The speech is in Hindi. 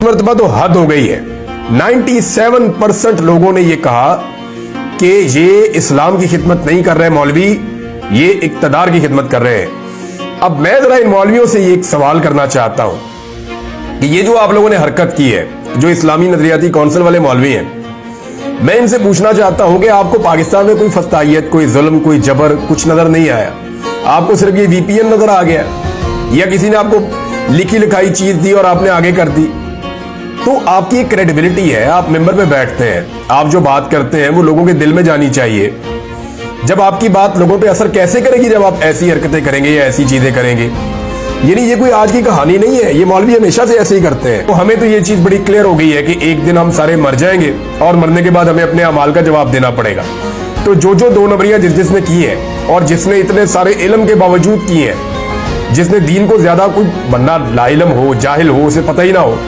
मर्तबा तो हद हो गई है। 97% लोगों ने यह कहा कि ये इस्लाम की खिदमत नहीं कर रहे मौलवी, ये इक्तदार की खिदमत कर रहे हैं। अब मैं जरा इन मौलवियों से ये एक सवाल करना चाहता हूं कि ये जो आप लोगों ने हरकत की है, जो इस्लामी नजरियाती काउंसिल वाले मौलवी हैं, मैं इनसे पूछना चाहता हूं कि आपको पाकिस्तान में कोई फस्तायत, कोई जुल्म, कोई जबर कुछ नजर नहीं आया? आपको सिर्फ ये VPN नजर आ गया, या किसी ने आपको लिखी लिखाई चीज दी और आपने आगे कर दी? तो आपकी एक क्रेडिबिलिटी है, आप मेंबर पे बैठते हैं, आप जो बात करते हैं वो लोगों के दिल में जानी चाहिए। जब आपकी बात लोगों पे असर कैसे करेगी जब आप ऐसी हरकतें करेंगे या ऐसी चीजें करेंगे? यानी ये कोई आज की कहानी नहीं है, ये मौलवी हमेशा से ऐसे ही करते हैं। तो हमें तो ये चीज बड़ी क्लियर हो गई है कि एक दिन हम सारे मर जाएंगे और मरने के बाद हमें अपने अमाल का जवाब देना पड़ेगा। तो जो दो नंबरियां जिसने की है और जिसने इतने सारे इल्म के बावजूद की है, जिसने दीन को ज्यादा कोई बंदा लाइलम हो, जाहिल हो, उसे पता ही ना हो,